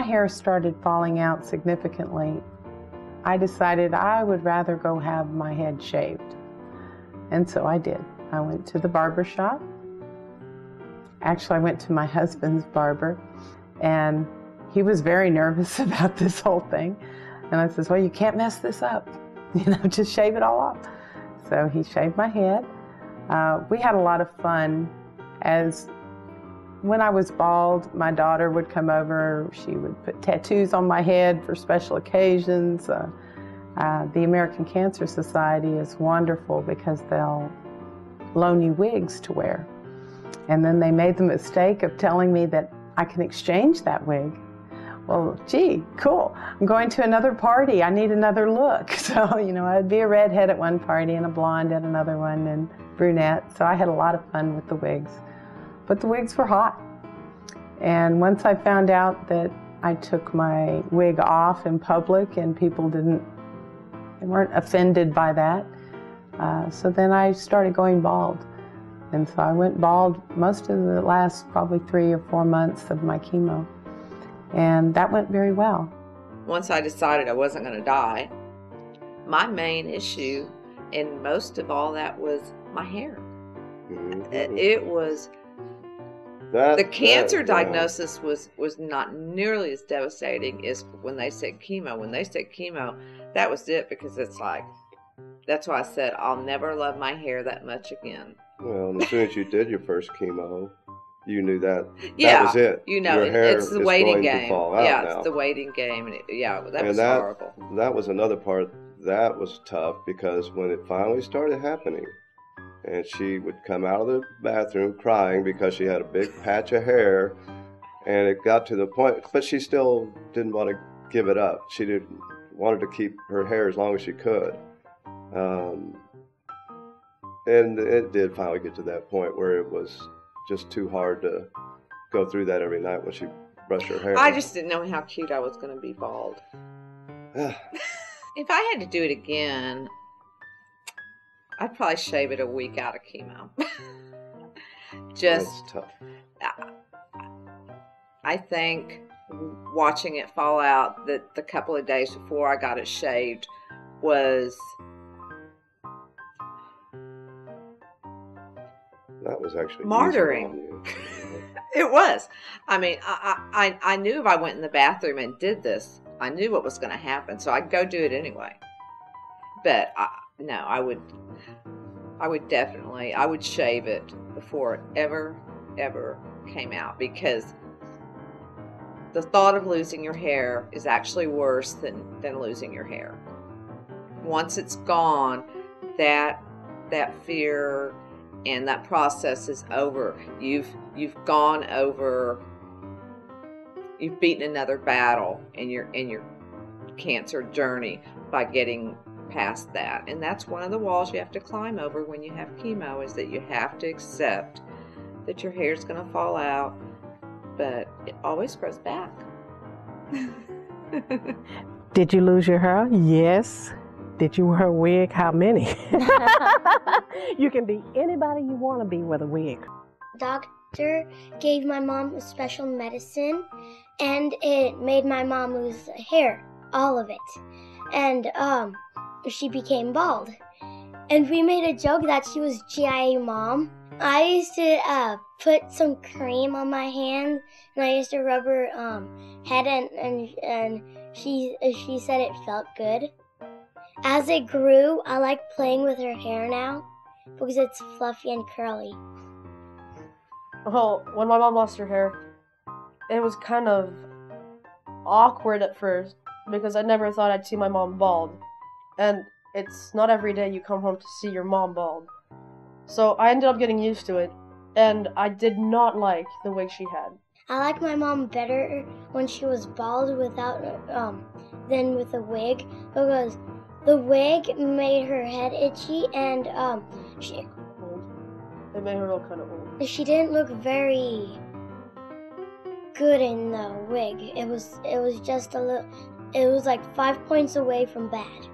my hair started falling out significantly, I decided I would rather go have my head shaved. And so I did. I went to the barber shop. Actually, I went to my husband's barber, and he was very nervous about this whole thing. And I says, well, you can't mess this up. Just shave it all off. So he shaved my head. We had a lot of fun. As when I was bald, my daughter would come over. She would put tattoos on my head for special occasions. The American Cancer Society is wonderful because they'll loan you wigs to wear. And then they made the mistake of telling me that I can exchange that wig. Well, gee, cool. I'm going to another party. I need another look. So, I'd be a redhead at one party and a blonde at another one and brunette. So I had a lot of fun with the wigs. But the wigs were hot. And once I found out that I took my wig off in public and people they weren't offended by that, so then I started going bald. And so I went bald most of the last probably 3 or 4 months of my chemo. And that went very well. Once I decided I wasn't going to die, my main issue, and most of all that, was my hair. Mm-hmm. It was... the cancer diagnosis was not nearly as devastating as when they said chemo. When they said chemo, that was it, because it's like, that's why I said I'll never love my hair that much again. Well, and as soon as you did your first chemo, you knew that that was it. It's the waiting game. It's the waiting game. And that was horrible. That was another part that was tough, because when it finally started happening, and she would come out of the bathroom crying because she had a big patch of hair, and it got to the point, but she still didn't want to give it up. She wanted to keep her hair as long as she could. And it did finally get to that point where it was just too hard to go through that every night when she brushed her hair. I just didn't know how cute I was going to be bald. If I had to do it again, I'd probably shave it a week out of chemo. That's tough. I think watching it fall out the couple of days before I got it shaved was... that was actually martyring. It was. I mean, I knew if I went in the bathroom and did this, I knew what was going to happen, so I'd go do it anyway. But no, I would shave it before it ever came out, because the thought of losing your hair is actually worse than losing your hair. Once it's gone, that fear and that process is over. You've gone over. You've beaten another battle in your cancer journey by getting past that. And that's one of the walls you have to climb over when you have chemo, is that you have to accept that your hair's going to fall out, but it always grows back. Did you lose your hair? Yes. Did you wear a wig? How many? You can be anybody you want to be with a wig. Doctor gave my mom a special medicine, and it made my mom lose hair, all of it. And she became bald. And we made a joke that she was GIA mom. I used to put some cream on my hand, and I used to rub her head, and she said it felt good. As it grew, I like playing with her hair now because it's fluffy and curly. Well, when my mom lost her hair, it was kind of awkward at first because I never thought I'd see my mom bald. And it's not every day you come home to see your mom bald. So I ended up getting used to it, and I did not like the wig she had. I like my mom better when she was bald without than with a wig, because the wig made her head itchy, and it made her look kind of old. She didn't look very good in the wig. It was just a little. It was like 5 points away from bad.